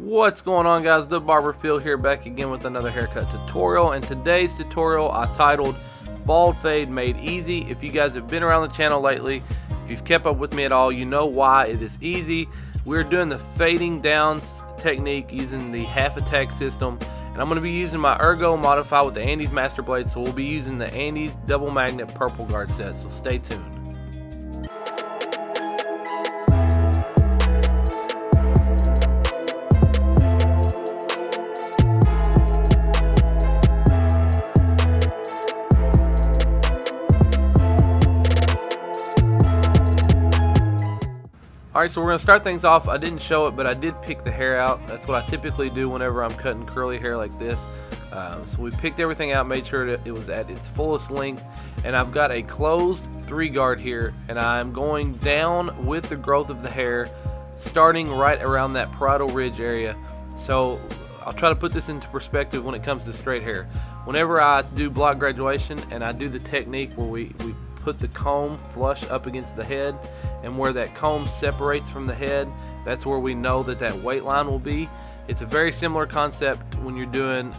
What's going on, guys? The Barber Phil here, back again with another haircut tutorial. And today's tutorial I titled Bald Fade Made Easy. If you guys have been around the channel lately, if you've kept up with me at all, you know why it is easy. We're doing the fading down technique using the half attack system, and I'm going to be using my Ergo modified with the Andis Master blade, so we'll be using the Andis double magnet purple guard set, so stay tuned. Alright, so we're going to start things off. I didn't show it, but I did pick the hair out. That's what I typically do whenever I'm cutting curly hair like this. So we picked everything out, made sure that it was at its fullest length. And I've got a closed 3-guard here, and I'm going down with the growth of the hair, starting right around that parietal ridge area. So I'll try to put this into perspective when it comes to straight hair. Whenever I do block graduation and I do the technique where we put the comb flush up against the head, and where that comb separates from the head, that's where we know that that weight line will be. It's a very similar concept when you're doing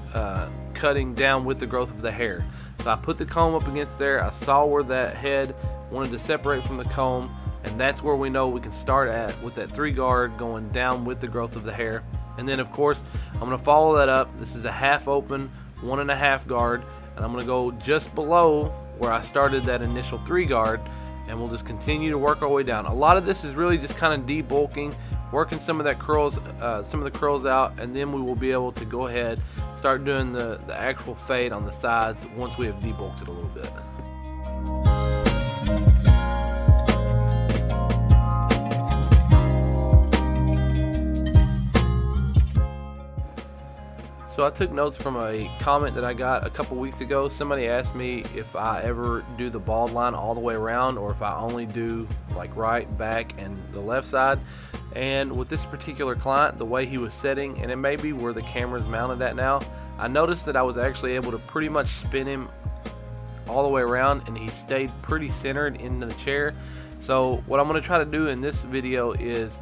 cutting down with the growth of the hair. So I put the comb up against there, I saw where that head wanted to separate from the comb, and that's where we know we can start at with that 3-guard going down with the growth of the hair. And then of course I'm going to follow that up. This is a half open 1.5 guard, and I'm going to go just below where I started that initial 3-guard, and we'll just continue to work our way down. A lot of this is really just kind of debulking, working some of the curls out, and then we will be able to go ahead start doing the actual fade on the sides once we have debulked it a little bit. So I took notes from a comment that I got a couple weeks ago. Somebody asked me if I ever do the bald line all the way around, or if I only do like right, back, and the left side. And with this particular client, the way he was setting, and it may be where the camera's mounted at now, I noticed that I was actually able to pretty much spin him all the way around, and he stayed pretty centered into the chair. So what I'm going to try to do in this video is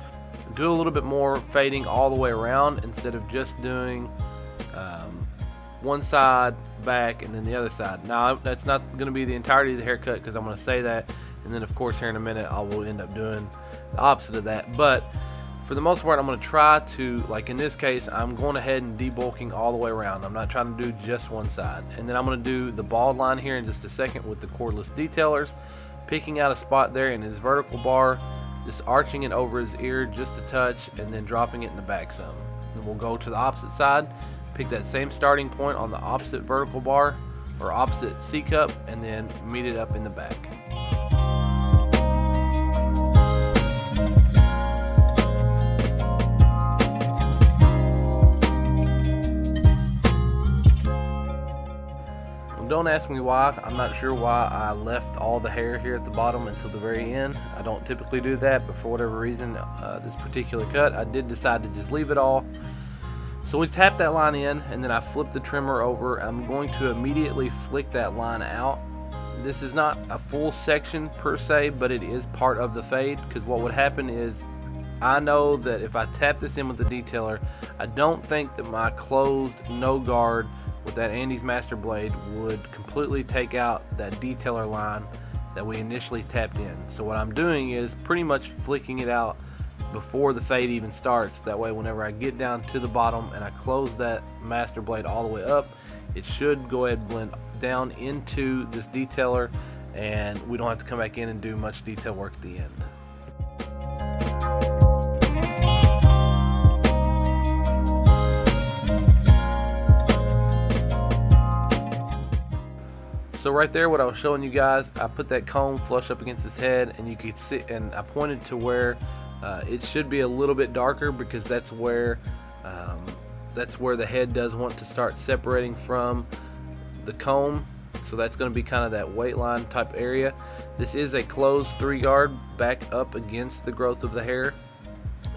do a little bit more fading all the way around instead of just doing one side back and then the other side. Now that's not going to be the entirety of the haircut, because I'm going to say that, and then of course here in a minute I will end up doing the opposite of that. But for the most part, I'm going to try to, like in this case, I'm going ahead and debulking all the way around. I'm not trying to do just one side. And then I'm going to do the bald line here in just a second with the cordless detailers, picking out a spot there in his vertical bar, just arching it over his ear just a touch, and then dropping it in the back some. And we'll go to the opposite side, pick that same starting point on the opposite vertical bar or opposite C cup, and then meet it up in the back. Don't ask me why. I'm not sure why I left all the hair here at the bottom until the very end. I don't typically do that, but for whatever reason, this particular cut, I did decide to just leave it all. So we tap that line in, and then I flip the trimmer over. I'm going to immediately flick that line out. This is not a full section per se, but it is part of the fade, because what would happen is, I know that if I tap this in with the detailer, I don't think that my closed no guard with that Andis Master blade would completely take out that detailer line that we initially tapped in. So what I'm doing is pretty much flicking it out before the fade even starts. That way whenever I get down to the bottom and I close that master blade all the way up, it should go ahead and blend down into this detailer, and we don't have to come back in and do much detail work at the end. So right there, what I was showing you guys, I put that comb flush up against his head, and you could see, and I pointed to where it should be a little bit darker, because that's where the head does want to start separating from the comb. So that's going to be kind of that weight line type area. This is a closed 3-guard back up against the growth of the hair.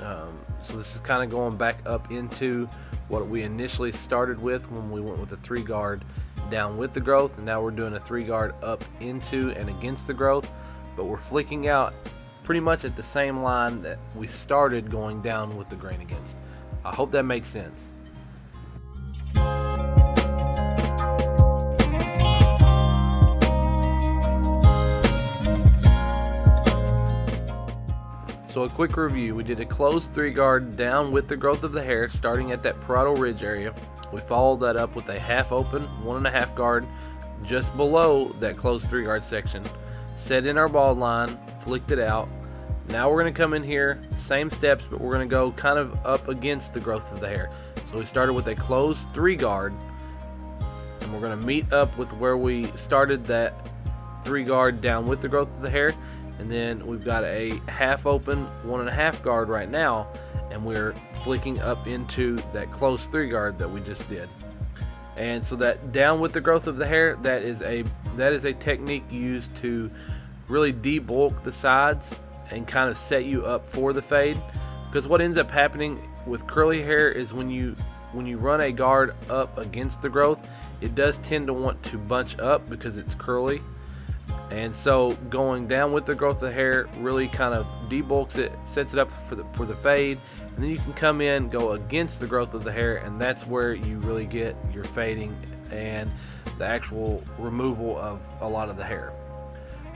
So this is kind of going back up into what we initially started with when we went with the 3-guard down with the growth, and now we're doing a 3-guard up into and against the growth, but we're flicking out pretty much at the same line that we started going down with the grain against. I hope that makes sense. So a quick review, we did a closed 3-guard down with the growth of the hair starting at that parietal ridge area. We followed that up with a half open 1.5 guard just below that closed 3-guard section. Set in our bald line, flicked it out. Now we're going to come in here, same steps, but we're going to go kind of up against the growth of the hair. So we started with a closed 3-guard, and we're going to meet up with where we started that 3-guard down with the growth of the hair. And then we've got a half open 1.5 guard right now, and we're flicking up into that closed 3-guard that we just did. And so that down with the growth of the hair, that is a technique used to really debulk the sides and kind of set you up for the fade. Because what ends up happening with curly hair is when you run a guard up against the growth, it does tend to want to bunch up because it's curly. And so going down with the growth of the hair really kind of debulks it, sets it up for the fade, and then you can come in, go against the growth of the hair, and that's where you really get your fading and the actual removal of a lot of the hair.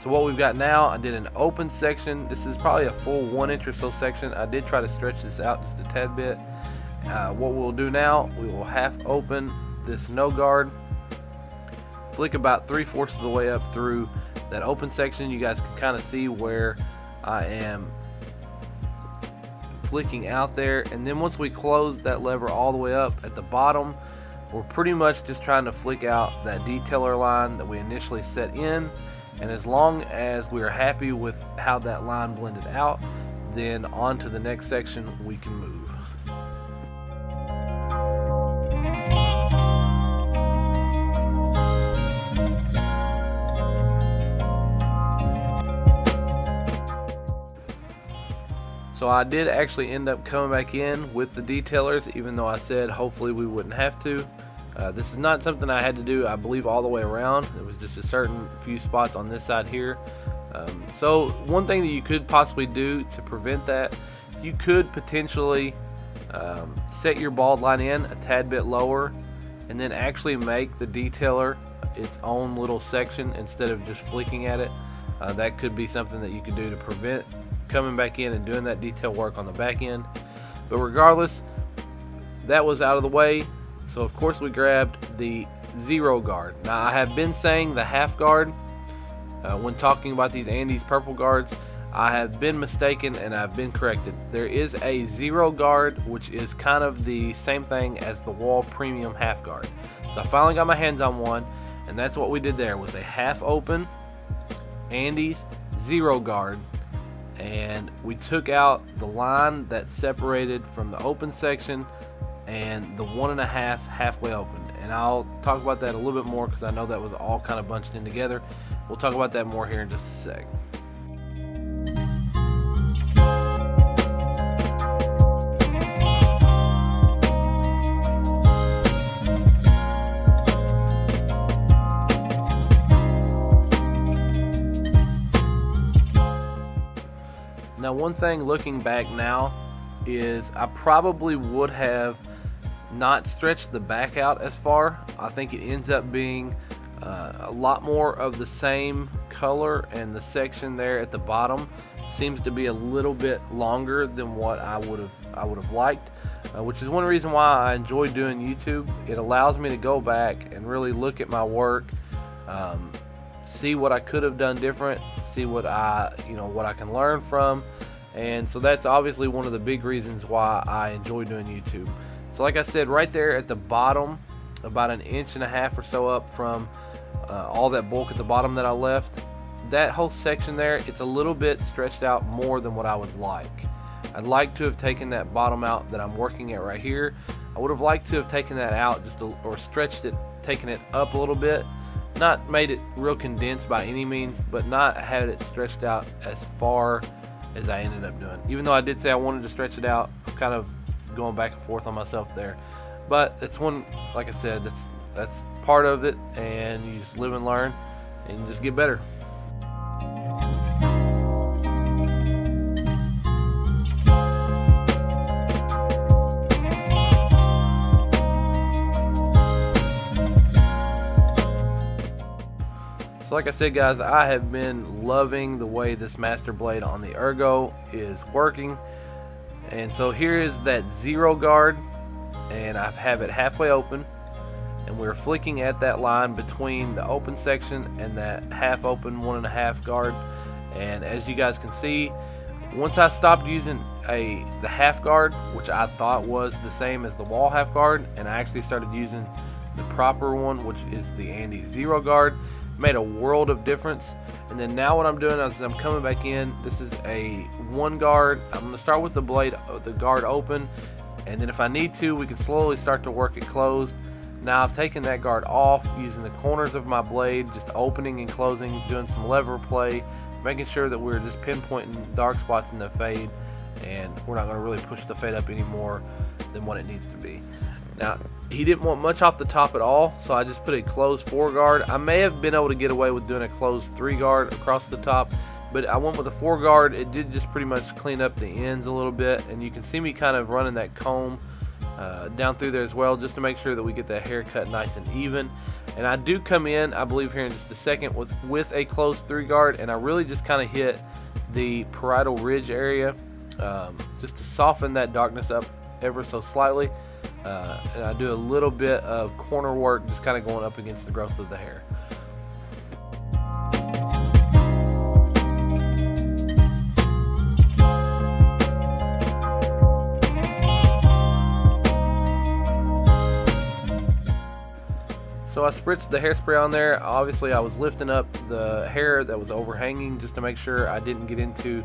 So what we've got now, I did an open section. This is probably a full 1 inch or so section. I did try to stretch this out just a tad bit. What we'll do now, we will half open this no guard, flick about 3/4 of the way up through that open section. You guys can kind of see where I am flicking out there, and then once we close that lever all the way up at the bottom, we're pretty much just trying to flick out that detailer line that we initially set in, and as long as we are happy with how that line blended out, then on to the next section we can move. So I did actually end up coming back in with the detailers, even though I said hopefully we wouldn't have to. This is not something I had to do, I believe, all the way around. It was just a certain few spots on this side here. So one thing that you could possibly do to prevent that, you could potentially set your bald line in a tad bit lower and then actually make the detailer its own little section instead of just flicking at it. That could be something that you could do to prevent coming back in and doing that detail work on the back end. But regardless, that was out of the way. So of course we grabbed the 0 guard. Now I have been saying the half guard when talking about these Andis purple guards. I have been mistaken and I've been corrected. There is a 0 guard, which is kind of the same thing as the Wahl premium half guard. So I finally got my hands on one, and that's what we did there, was a half open Andis 0 guard. And we took out the line that separated from the open section and the 1.5 halfway open. And I'll talk about that a little bit more because I know that was all kind of bunched in together. We'll talk about that more here in just a sec. Now one thing looking back now is I probably would have not stretched the back out as far. I think it ends up being a lot more of the same color, and the section there at the bottom seems to be a little bit longer than what I would have liked, which is one reason why I enjoy doing YouTube. It allows me to go back and really look at my work, see what I could have done different, see what I can learn from. And so that's obviously one of the big reasons why I enjoy doing YouTube. So like I said, right there at the bottom, about 1.5 inches or so up from all that bulk at the bottom that I left, that whole section there, it's a little bit stretched out more than what I would like. I'd like to have taken that bottom out that I'm working at right here. I would have liked to have taken that out or stretched it, taken it up a little bit. Not made it real condensed by any means, but not had it stretched out as far as I ended up doing. Even though I did say I wanted to stretch it out, I'm kind of going back and forth on myself there. But it's one, like I said, that's part of it, and you just live and learn and just get better. So like I said guys, I have been loving the way this master blade on the Ergo is working. And so here is that 0 guard, and I have it halfway open, and we're flicking at that line between the open section and that half open 1.5 guard. And as you guys can see, once I stopped using the half guard, which I thought was the same as the Wahl half guard, and I actually started using the proper one, which is the Andis 0 guard, made a world of difference. And then now what I'm doing is I'm coming back in. This is a 1 guard. I'm going to start with the blade, the guard open, and then if I need to, we can slowly start to work it closed. Now I've taken that guard off using the corners of my blade, just opening and closing, doing some lever play, making sure that we're just pinpointing dark spots in the fade, and we're not going to really push the fade up any more than what it needs to be. Now, he didn't want much off the top at all, so I just put a closed 4 guard. I may have been able to get away with doing a closed 3 guard across the top, but I went with a 4 guard. It did just pretty much clean up the ends a little bit, and you can see me kind of running that comb down through there as well, just to make sure that we get that hair cut nice and even. And I do come in, I believe here in just a second, with a closed 3 guard, and I really just kind of hit the parietal ridge area just to soften that darkness up ever so slightly. And I do a little bit of corner work, just kind of going up against the growth of the hair. So I spritzed the hairspray on there. Obviously I was lifting up the hair that was overhanging just to make sure I didn't get into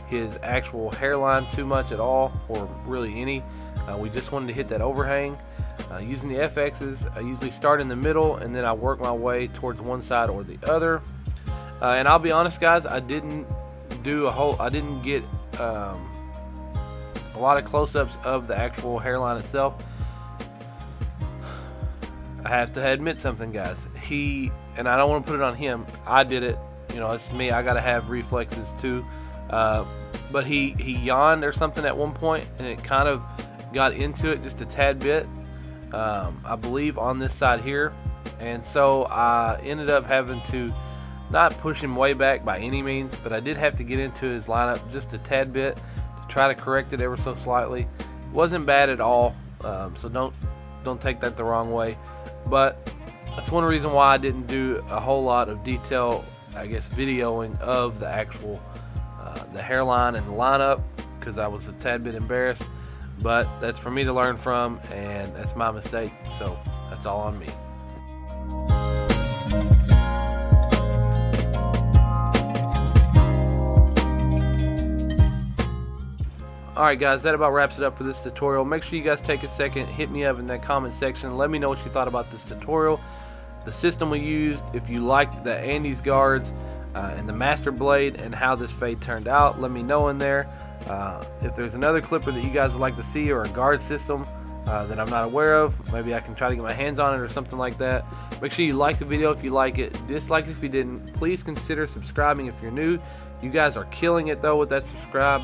his actual hairline too much at all, or really any. We just wanted to hit that overhang. Using the FXs, I usually start in the middle and then I work my way towards one side or the other. And I'll be honest guys, I didn't get a lot of close-ups of the actual hairline itself. I have to admit something guys, and I don't want to put it on him, I did it, you know, it's me, I gotta have reflexes too, but he yawned or something at one point, and it kind of got into it just a tad bit, I believe on this side here, and so I ended up having to not push him way back by any means, but I did have to get into his lineup just a tad bit to try to correct it ever so slightly. It wasn't bad at all, so don't take that the wrong way. But that's one reason why I didn't do a whole lot of detail, I guess, videoing of the actual the hairline and the lineup, because I was a tad bit embarrassed. But that's for me to learn from, and that's my mistake, so that's all on me. Alright guys, that about wraps it up for this tutorial. Make sure you guys take a second, hit me up in that comment section, let me know what you thought about this tutorial, the system we used, if you liked the Andis guards and the master blade, and how this fade turned out. Let me know in there. If there's another clipper that you guys would like to see, or a guard system that I'm not aware of, maybe I can try to get my hands on it or something like that. Make sure you like the video if you like it, dislike it if you didn't. Please consider subscribing if you're new. You guys are killing it though with that subscribe.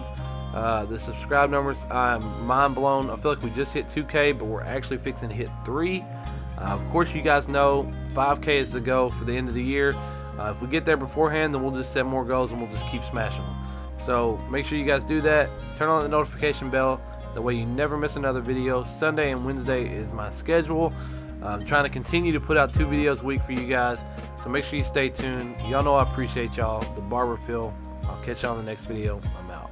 The subscribe numbers, I'm mind blown. I feel like we just hit 2K, but we're actually fixing to hit 3. Of course, you guys know 5K is the goal for the end of the year. If we get there beforehand, then we'll just set more goals and we'll just keep smashing them. So make sure you guys do that. Turn on the notification bell. That way you never miss another video. Sunday and Wednesday is my schedule. I'm trying to continue to put out 2 videos a week for you guys. So make sure you stay tuned. Y'all know I appreciate y'all. The Barber Phil. I'll catch y'all on the next video. I'm out.